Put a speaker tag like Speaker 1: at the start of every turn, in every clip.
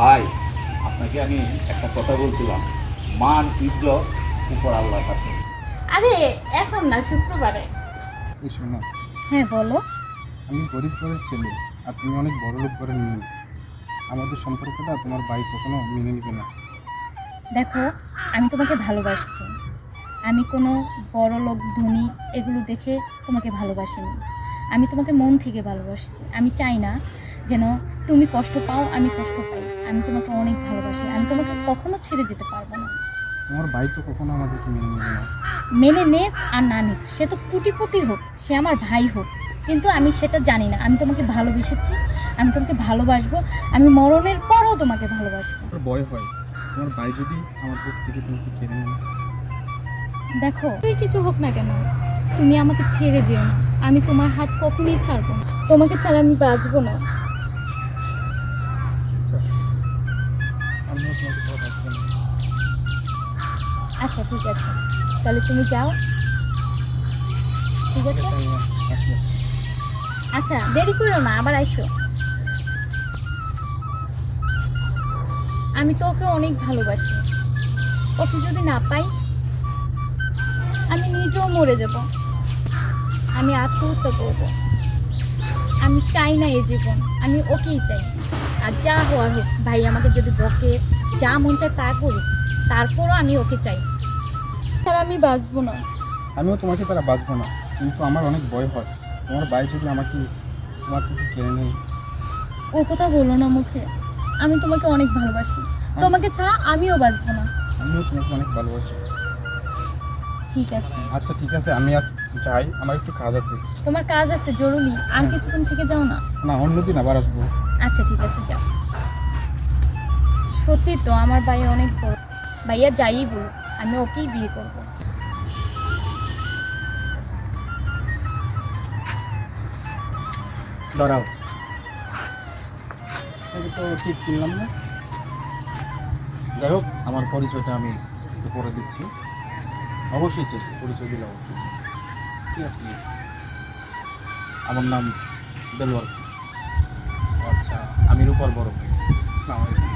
Speaker 1: ভাই, আপনাকে আমি একটা কথা বলছিলাম, মান ইজ্জত উপর আল্লাহর কাছে।
Speaker 2: আরে এখন না, শুক্রবারে।
Speaker 3: এই শোনো,
Speaker 2: হ্যাঁ বলো।
Speaker 3: আমি গরিব ঘরের ছেলে আর তুমি অনেক বড় লোক ঘরের মেয়ে। আমাদের সম্পর্কটা তোমার ভাই কখনো মেনে নেবে না।
Speaker 2: দেখো, আমি তোমাকে ভালোবাসছি। আমি কোনো বড় লোক ধনী এগুলো দেখে তোমাকে ভালোবাসিনি। আমি তোমাকে মন থেকে ভালোবাসছি। আমি চাই না যেন তুমি কষ্ট পাও, আমি কষ্ট পাই। আমি তোমাকে অনেক ভালোবাসি। আমি তোমাকে কখনো ছেড়ে যেতে পারবো না।
Speaker 3: তোমার ভাই তো কখনো আমাদেরকে মেনে নেবে না।
Speaker 2: মেনে নেক আর না নিক, সে তো কোটিপতি হোক, সে আমার ভাই হোক, কিন্তু আমি সেটা জানি না। আমি তোমাকে ভালোবেসেছি, আমি তোমাকে ভালোবাসবো, আমি মরণের পরও তোমাকে ভালোবাসবো।
Speaker 3: আমার ভয় হয় তোমার ভাই যদি আমার বুক থেকে তোমাকে কেড়ে নেয়।
Speaker 2: দেখো, তুই কিছু হোক না কেন, তুমি আমাকে ছেড়ে যেও না। আমি তোমার হাত কখনোই ছাড়বো না। তোমাকে ছাড়া আমি বাঁচবো না।
Speaker 3: আচ্ছা, আমিও তোমাকে ছাড়া বাঁচবো না।
Speaker 2: আচ্ছা ঠিক আছে, তাহলে তুমি যাও। ঠিক আছে,
Speaker 3: আমি আসবো।
Speaker 2: আচ্ছা দেরি করো না, আবার আইসো। আমি তো ওকে অনেক ভালোবাসি। ওকে যদি না পাই, আমি নিজেও মরে যাব। আমি আত্মহত্যা করব। আমি চাই না এই জীবন, আমি ওকেই চাই। আর যা হওয়ার হোক, ভাই আমাকে যদি বকে, যা মন চায় তা করুক, তারপরও আমি ওকে চাই। আর আমি বাঁচবো না।
Speaker 3: আমিও তোমাকে তারা বাঁচবো না, কিন্তু আমার অনেক ভয় হয় তোমার ভাই যদি আমাকে তোমার থেকে কেড়ে নেয়।
Speaker 2: ও কথা বলো না মুখে। আমি তোমাকে অনেক ভালোবাসি, তোমাকে ছাড়া আমিও বাঁচবো না।
Speaker 3: আমিও তোমাকে অনেক ভালোবাসি।
Speaker 2: ঠিক আছে,
Speaker 3: আচ্ছা ঠিক আছে, আমি আজ যাই, আমার একটু কাজ আছে।
Speaker 2: তোমার কাজ আছে জরুরি, আর কিছুক্ষণ থেকে যাও না।
Speaker 3: না, অন্যদিন আবার আসবো।
Speaker 2: আচ্ছা ঠিক আছে, যাও। সত্যি তো আমার ভাই অনেক বড়। ভাইয়া যাই বলুক, আমি ওকেই বিয়ে করব।
Speaker 3: দাঁড়াও, এটা তো ঠিক চিনলাম না।
Speaker 1: যাই হোক, আমার পরিচয়টা আমি একটু পরে দিচ্ছি। অবশ্যই চেষ্টা পরিচয় দিলে অবশ্যই।
Speaker 3: কি আপনি?
Speaker 1: আমার নাম দেলোয়ার।
Speaker 3: আচ্ছা,
Speaker 1: আমি রূপার বড় ভাই।
Speaker 3: আসসালামু আলাইকুম।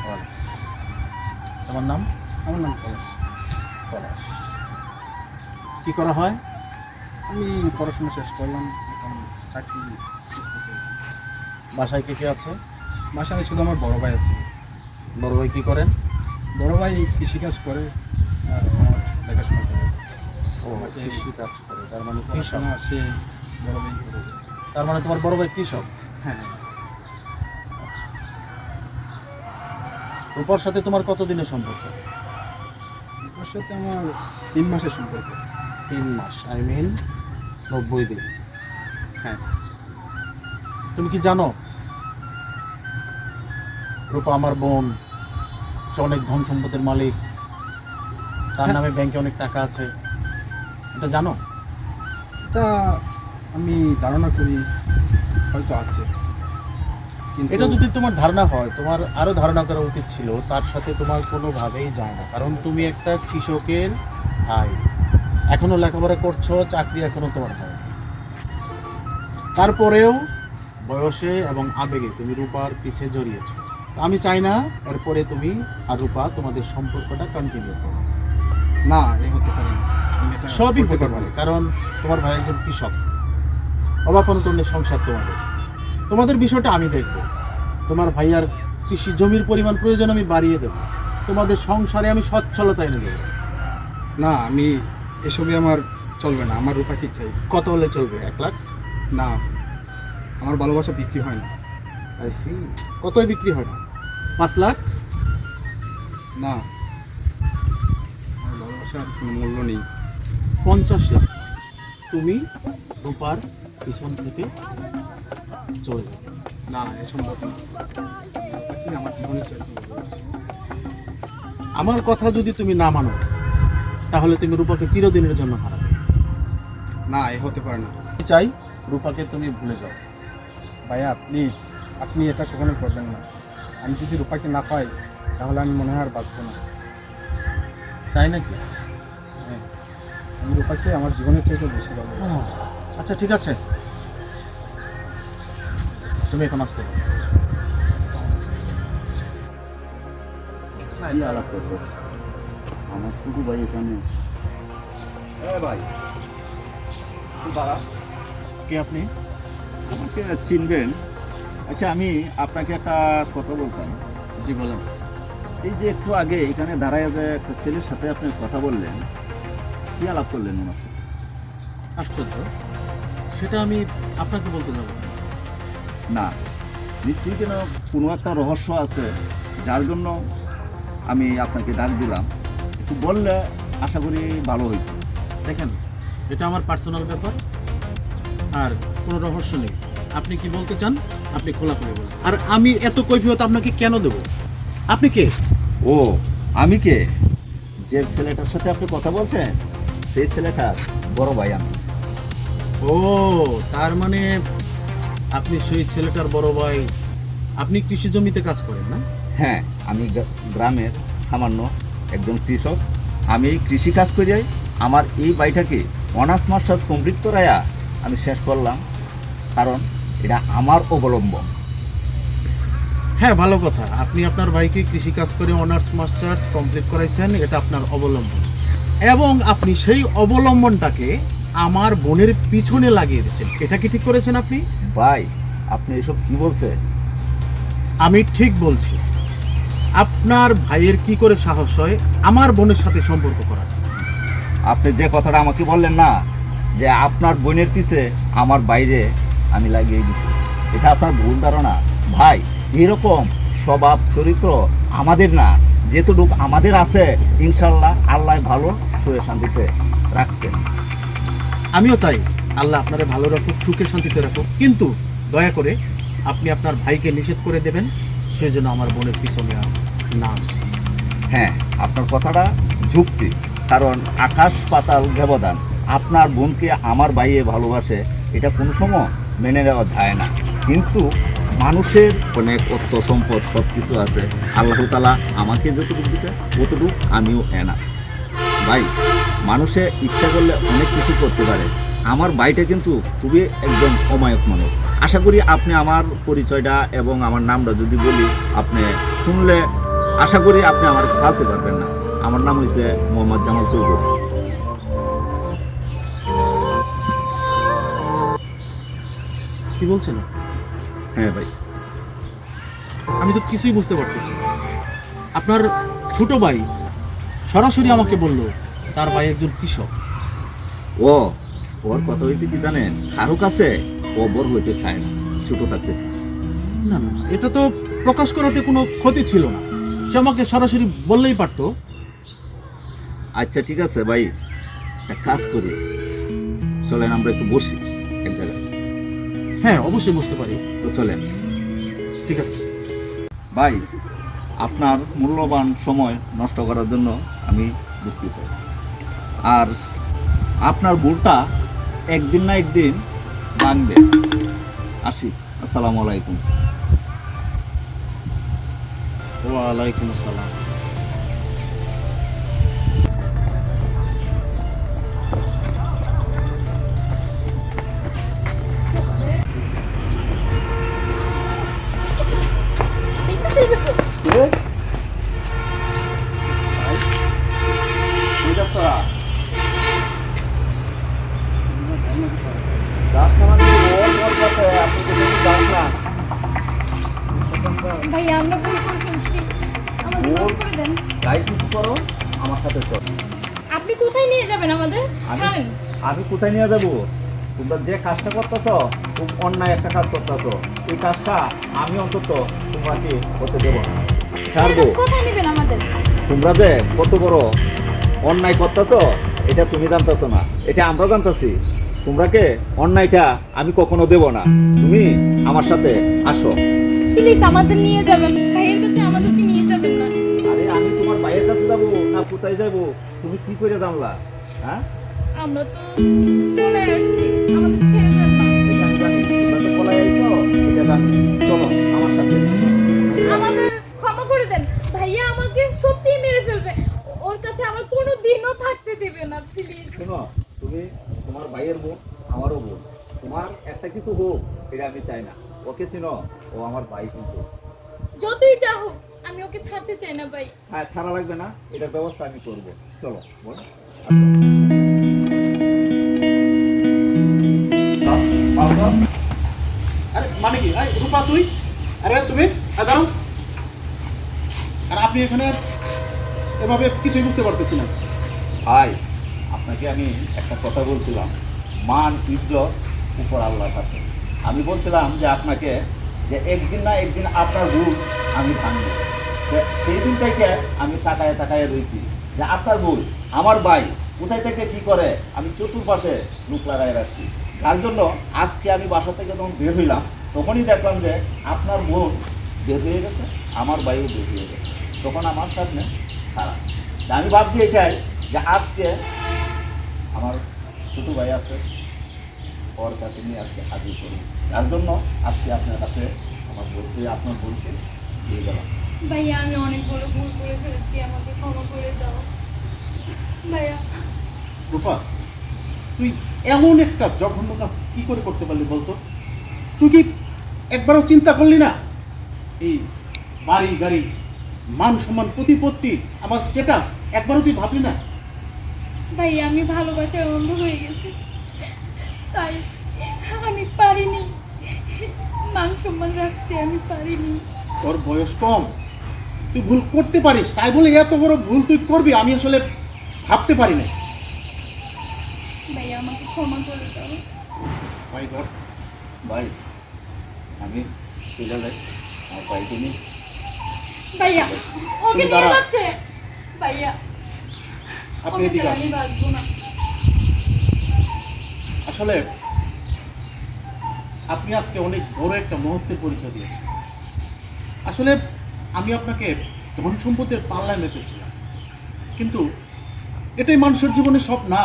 Speaker 1: ওয়ালাইকুম। তোমার নাম?
Speaker 3: আমার নাম পলাশ।
Speaker 1: পলাশ। কি করা হয়?
Speaker 3: আমি পড়াশোনা শেষ করলাম, এখন চাকরি করতেছি।
Speaker 1: বাসায় কে কে আছে?
Speaker 3: বাসায় শুধু আমার বড় ভাই আছে।
Speaker 1: বড় ভাই কি করেন?
Speaker 3: বড় ভাই কৃষিকাজ করে আর আমার দেখাশোনা করে।
Speaker 1: ও,
Speaker 3: আমাকে
Speaker 1: কৃষি কাজ করে, তার মানে কৃষক।
Speaker 3: পড়াশোনা সে বড় ভাই করে।
Speaker 1: তার মানে তোমার বড় ভাই কৃষক।
Speaker 3: হ্যাঁ,
Speaker 1: আচ্ছা। রূপার সাথে তোমার কতদিনের সম্পর্ক?
Speaker 3: ওর সাথে আমার 3 মাসের সম্পর্ক।
Speaker 1: 3 মাস, আই মিন 90 দিন।
Speaker 3: হ্যাঁ,
Speaker 1: তুমি কি জানো রূপা আমার বোন, সে অনেক ধন সম্পদের মালিক, তার নামে ব্যাংকে অনেক টাকা আছে, এটা জানো?
Speaker 3: এটা আমি ধারণা করি হয়তো আছে, কিন্তু
Speaker 1: এটা যদি তোমার ধারণা হয়, তোমার আরো ধারণা করা উচিত ছিল তার সাথে তোমার কোনোভাবেই যায় না। কারণ তুমি একটা কৃষকের ভাই, এখনো লেখাপড়া করছো, চাকরি এখনো তোমার হয়। তারপরেও বয়সে এবং আবেগে তুমি রূপার পিছে জড়িয়েছো। তো আমি চাই না এরপরে তুমি আর রূপা তোমাদের সম্পর্কটা কন্টিনিউ করো।
Speaker 3: না, এই হতে পারে না। আমি এটা
Speaker 1: সবই
Speaker 3: করতে
Speaker 1: হতে
Speaker 3: পারবো
Speaker 1: পারে,
Speaker 3: না।
Speaker 1: কারণ তোমার ভাই একজন কৃষক, অভাব অনটনের সংসার তোমাদের। তোমাদের বিষয়টা আমি দেখব। তোমার ভাইয়ার কৃষি জমির পরিমাণ প্রয়োজন আমি বাড়িয়ে দেবো, তোমাদের সংসারে আমি সচ্ছলতা এনে দেবো।
Speaker 3: না, আমি এসবে আমার চলবে না। আমার রূপাকে চাই।
Speaker 1: কত হলে চলবে? 1 লাখ?
Speaker 3: না, আমার ভালোবাসা বিক্রি হয় না।
Speaker 1: I see. কতই বিক্রি হয় না? 5 লাখ?
Speaker 3: না, আমার ভালোবাসার কোনো মূল্য নেই।
Speaker 1: 50 লাখ। তুমি রূপার পিছন থেকে চলে যাবে।
Speaker 3: না, এ সম্ভব না। আপনি আমার জীবনে চাইতে ভালোবাসি।
Speaker 1: আমার কথা যদি তুমি না মানো, তাহলে তুমি রূপাকে চিরদিনের জন্য হারাবে।
Speaker 3: না, এ হতে পারে না।
Speaker 1: আমি চাই রূপাকে তুমি ভুলে যাও।
Speaker 3: ভাইয়া প্লিজ, আপনি এটা কখনোই করবেন না। আমি যদি রূপাকে না পাই, তাহলে আমি মনে হয় আর বাঁচবো না।
Speaker 1: তাই নাকি?
Speaker 3: হ্যাঁ, আমি রূপাকে আমার জীবনের চাইতে বেশি ভালোবাসি।
Speaker 1: আচ্ছা ঠিক আছে, তুমি এখন আসতে পারো।
Speaker 4: কি আলাপ করতেছে? আমার শুধু ভাই এখানে। ভাই একটু দাঁড়া,
Speaker 1: কে আপনি?
Speaker 4: আমাকে চিনবেন? আচ্ছা, আমি আপনাকে একটা কথা বলতাম।
Speaker 1: জি বলেন।
Speaker 4: এই যে একটু আগে এখানে দাঁড়ায় যে একটা ছেলের সাথে আপনি কথা বললেন, কি আলাপ করলেন ওনার সাথে?
Speaker 1: আশ্চর্য, সেটা আমি আপনাকে বলতে যাব না।
Speaker 4: না, নিশ্চয়ই যেন কোনো একটা রহস্য আছে, যার জন্য আমি আপনাকে ডাক দিলাম। একটু বললে আশা করি ভালো হইতো।
Speaker 1: দেখেন, এটা আমার পার্সোনাল ব্যাপার, আর কোনো রহস্য নেই। আপনি কি বলতে চান আপনি খোলাখুলি বলুন। আর আমি এত কৈফিয়ত আপনাকে কেন দেব? আপনি কে?
Speaker 4: ও, আমি কে? যে ছেলেটার সাথে আপনি কথা বলছেন, সেই ছেলেটার বড় ভাই আমি।
Speaker 1: ও, তার মানে আপনি সেই ছেলেটার বড় ভাই। আপনি কৃষি জমিতে কাজ করেন না?
Speaker 4: হ্যাঁ, আমি গ্রামের সামান্য একজন কৃষক। আমি কৃষি কাজ করি। আমার এই বাড়িটাকে অনার্স মাস্টার্স কমপ্লিট করাইয়া আমি শেষ করলাম, কারণ এটা আমার অবলম্বন।
Speaker 1: হ্যাঁ, ভালো কথা। আপনি আপনার ভাইকে কৃষি কাজ করে অনার্স মাস্টার্স কমপ্লিট করাইছেন, এটা আপনার অবলম্বন। এবং আপনি সেই অবলম্বনটাকে আমার বোনের পিছনে লাগিয়ে দিয়েছেন। এটা কি ঠিক করেছেন আপনি?
Speaker 4: ভাই, আপনি এসব কি বলছেন?
Speaker 1: আমি ঠিক বলছি। আপনার ভাইয়ের কি করে সাহস হয় আমার বোনের সাথে সম্পর্ক করা?
Speaker 4: আপনি যে কথাটা আমাকে বললেন না, যে আপনার বোনের পিছে আমার বাইরে আমি লাগিয়ে দিচ্ছি, এটা আপনার ভুল ধারণা। ভাই, এরকম স্বভাব চরিত্র আমাদের না। যেটুকু আমাদের আছে, ইনশাল্লাহ আল্লাহ ভালো সুখে শান্তিতে রাখছে।
Speaker 1: আমিও চাই আল্লাহ আপনারে ভালো রাখুক, সুখে শান্তিতে রাখুক, কিন্তু দয়া করে আপনি আপনার ভাইকে নিষেধ করে দেবেন সে যেন আমার বোনের পিছনে আর না আসে।
Speaker 4: হ্যাঁ, আপনার কথাটা যুক্তি, কারণ আকাশ পাতাল ব্যবধান। আপনার বোনকে আমার ভাইয়ে ভালোবাসে, এটা কোনো সময় মেনে নেওয়া যায় না। কিন্তু মানুষের অনেক অর্থ সম্পদ সব কিছু আছে, আল্লাহ তাআলা আমাকে যতটুকু দিচ্ছে ততটুকু আমিও এনা। ভাই, মানুষে ইচ্ছা করলে অনেক কিছু করতে পারে। আমার ভাইটা কিন্তু খুবই একদম অমায়ক মানুষ। আশা করি আপনি আমার পরিচয়টা এবং আমার নামটা যদি বলি, আপনি শুনলে আশা করি আপনি আমার ফালতে পারবেন না। আমার নাম হচ্ছে মোহাম্মদ জামাল চৌধুরী।
Speaker 1: কি বলছেন?
Speaker 4: হ্যাঁ ভাই।
Speaker 1: আমি তো কিছুই বুঝতে পারতেছি না। আপনার ছোট ভাই সরাসরি আমাকে বলল তার ভাই একজন কৃষক।
Speaker 4: ওর কথা হয়েছে কি জানেন, কারো কাছে ও বড় হইতে চায় না, ছোট থাকতে চায়।
Speaker 1: না না, এটা তো প্রকাশ করাতে কোনো ক্ষতি ছিল না। সে আমাকে সরাসরি বললেই পারতো।
Speaker 4: আচ্ছা ঠিক আছে ভাই, একটা কাজ করি, চলেন আমরা একটু বসি এক জায়গায়।
Speaker 1: হ্যাঁ, অবশ্যই বুঝতে পারি।
Speaker 4: তো চলেন।
Speaker 1: ঠিক আছে
Speaker 4: ভাই, আপনার মূল্যবান সময় নষ্ট করার জন্য আমি দুঃখিত। আর আপনার ভুলটা একদিন না একদিন ভাঙবে। আসি, আসসালামু আলাইকুম।
Speaker 1: ওয়ালাইকুম আসসালাম।
Speaker 2: ভাই আমরা ভুল করে ফেলছি, আমাদের মাফ করে দেন।
Speaker 4: যাই কিছু করো, আমার সাথে চল।
Speaker 2: আপনি কোথায় নিয়ে যাবেন আমাদের? ছাড়েন।
Speaker 4: আমি কোথায় নিয়ে যাবো? তোমরা যে কাজটা করতেছ, খুব অন্যায় একটা কাজ করতেছ। এই কাজটা আমি অন্তত তোমাকে করতে দেবো না, ছাড়বো।
Speaker 2: কোথায় নেবেন আমাদের?
Speaker 4: তোমরা যে কত বড় অন্যায় করতেছ এটা তুমি জানতেছো না, এটা আমরা জানতেছি। তোমরাকে অন্যায়টা আমি কখনো দেব না। তুমি আমার সাথে আসো।
Speaker 2: প্লিজ আমাদের নিয়ে যাবেন, ভাইয়ের কাছে আমাদেরকে নিয়ে যাবেন না।
Speaker 4: আরে আমি তোমার ভাইয়ের কাছে যাবো না কোথায় যাবো তুমি কি করে জানলা? হ্যাঁ,
Speaker 2: আমরা তো চলে আসছি, আমাদের ছেড়ে দেন না।
Speaker 4: এটা আমি জানি, তোমরা তো পলাই আইছো, এটা জানি। চলো আমার সাথে।
Speaker 2: আমাদের ক্ষমা করে দেন, ভাইয়া আমাকে সত্যিই মেরে ফেলবে। ওর কাছে আমার কোনো দিনও থাকতে দেবে না, প্লিজ।
Speaker 4: শোনো, তুমি তোমার ভাইয়ের বোন, আমারও বোন। তোমার একটা কিছু হোক এটা আমি চাই না। ওকে চিনো, ও আমার ভাই কিন্তু।
Speaker 2: যতই যা হোক আমি ওকে ছাড়তে চাই না ভাই।
Speaker 4: হ্যাঁ, ছাড়া লাগবে না, এটার ব্যবস্থা আমি করব। চলো বল।
Speaker 1: আরে মানে কি? রূপা তুই? আরে তুমি? দাঁড়াও। আর আপনি এখানে এভাবে কিছুই বুঝতে পারতেছি না।
Speaker 4: ভাই, আপনাকে আমি একটা কথা বলছিলাম, মান ইজ্জত উপর আল্লাহর কাছে। আমি বলছিলাম যে আপনাকে যে একদিন না একদিন আপনার ভুল আমি ভাঙব। সেই দিন থেকে আমি তাকায় তাকায় রয়েছি যে আপনার ভুল, আমার ভাই কোথায় থেকে কি করে আমি চতুর্পাশে লোক লাগায় রাখছি। যার জন্য আজকে আমি বাসা থেকে যখন বের হইলাম তখনই দেখলাম যে আপনার বোন বের হয়ে গেছে, আমার ভাইও বের হয়ে গেছে। তখন আমার সামনে খারাপ। আমি ভাবছি এটাই যে আজকে আমার ছোটো ভাই আছে, ওর কাছে নিয়ে আজকে হাজির করি। যার জন্য আজকে আপনার কাছে আমার বলতে আপনার বলতে দিয়ে গেলাম।
Speaker 2: ভাইয়া আমি অনেক বড় ভুল করে ফেলেছি, আমাকে ক্ষমা করে দাও ভাইয়া।
Speaker 1: রূপা, তুই এমন একটা জঘন্য কাজ কি করে করতে পারলি বলতো? তুই কি একবারও চিন্তা করলি না এই বাড়ি গাড়ি, মান সম্মান, প্রতিপত্তি, আমার স্ট্যাটাস একবারও তুই ভাবলি না?
Speaker 2: ভাইয়া আমি ভালোবাসায় অন্ধ হয়ে গেছি, তাই আমি পারিনি, মান সম্মান রাখতে আমি পারিনি।
Speaker 1: তোর বয়স কম, তুই ভুল করতে পারিস, তাই বলে এত বড় ভুল তুই করবি আমি আসলে ভাবতে পারি না।
Speaker 2: ভাইয়া আমাকে ক্ষমা করে দাও।
Speaker 1: মাই গড।
Speaker 4: ভাই, আমি চলে যাই আমার ভাইকে নিয়ে।
Speaker 2: ভাইয়া ওকে
Speaker 1: তুমি
Speaker 2: নিয়ে
Speaker 1: দাঁড়াও।
Speaker 2: যাচ্ছে ভাইয়া,
Speaker 1: আপনি
Speaker 2: ওকে
Speaker 1: এদিকে
Speaker 2: ছাড়া
Speaker 1: আসুন।
Speaker 2: আমি বাঁচবো না।
Speaker 1: আসলে আপনি আজকে অনেক বড় একটা মুহূর্তের পরিচয় দিয়েছেন। আসলে আমি আপনাকে ধন সম্পদের পাল্লায় মেপেছিলাম, কিন্তু এটাই মানুষের জীবনে সব না।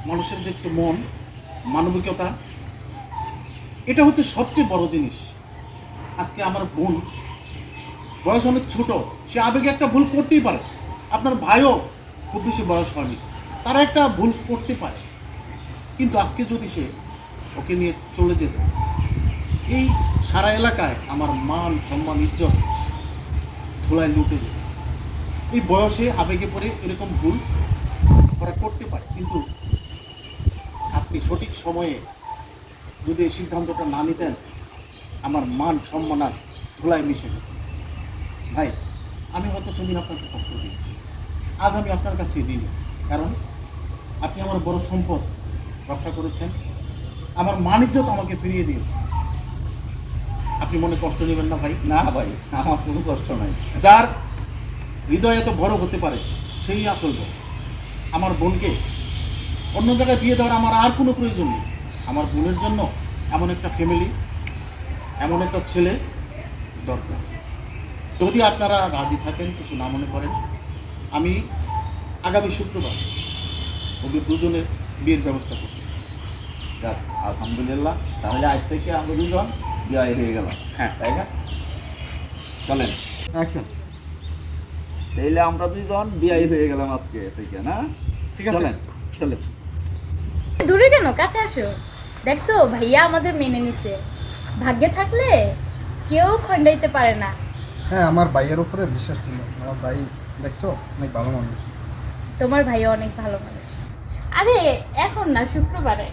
Speaker 1: মানুষের যে একটু মন, মানবিকতা, এটা হচ্ছে সবচেয়ে বড় জিনিস। আজকে আমার বোন বয়স অনেক ছোট, সে আবেগে একটা ভুল করতেই পারে। আপনার ভাইও খুব বেশি বয়স হয়নি, তারা একটা ভুল করতে পারে। কিন্তু আজকে যদি সে ওকে নিয়ে চলে যেত, এই সারা এলাকায় আমার মান সম্মান ইজ্জত ধুলায় লুটে যেত। এই বয়সে আবেগে পড়ে এরকম ভুল ওরা করতে পারে, কিন্তু আপনি সঠিক সময়ে যদি এই সিদ্ধান্তটা না নিতেন, আমার মান সম্মান আজ ধুলায় মিশে যেত। ভাই, আমি হয়তো সেদিন আপনাকে কষ্ট দিয়েছি, আজ আমি আপনার কাছে ঋণী, কারণ আপনি আমার বড় সম্পদ রক্ষা করেছেন, আমার মান ইজ্জত আমাকে ফিরিয়ে দিয়েছেন। আপনি মনে কষ্ট নেবেন না ভাই।
Speaker 4: না ভাই, আমার কোনো কষ্ট নাই।
Speaker 1: যার হৃদয় এত বড় হতে পারে সেই আসল বড়। আমার বোনকে অন্য জায়গায় বিয়ে দেওয়ার আমার আর কোনো প্রয়োজন নেই। আমার বোনের জন্য এমন একটা ফ্যামিলি, এমন একটা ছেলে দরকার। যদি আপনারা রাজি থাকেন, কিছু না মনে করেন, আমি আগামী শুক্রবার ওদের দুজনের বিয়ের ব্যবস্থা করতে চাই।
Speaker 4: যাক, আলহামদুলিল্লাহ, তাহলে আজ থেকে আমরা দুজন বিয়ে হয়ে গেলাম।
Speaker 1: হ্যাঁ,
Speaker 4: তাই না? চলেন,
Speaker 1: অ্যাকশন।
Speaker 4: তাইলে আমরা দুজন বিয়ে হয়ে গেলাম আজকে থেকে, না?
Speaker 1: ঠিক আছে।
Speaker 4: চলেন চলেন।
Speaker 2: দূরে কেন, কাছে আসো। দেখছো ভাইয়া আমাদের মেনে নিছে, ভাগ্যে থাকলে কেউ খণ্ডাইতে পারে না।
Speaker 3: হ্যাঁ, আমার ভাইয়ের উপরে বিশ্বাস ছিল। আমার ভাই দেখছো অনেক ভালো মানুষ।
Speaker 2: তোমার ভাইয়া অনেক ভালো মানুষ। আরে এখন না, শুক্রবারে।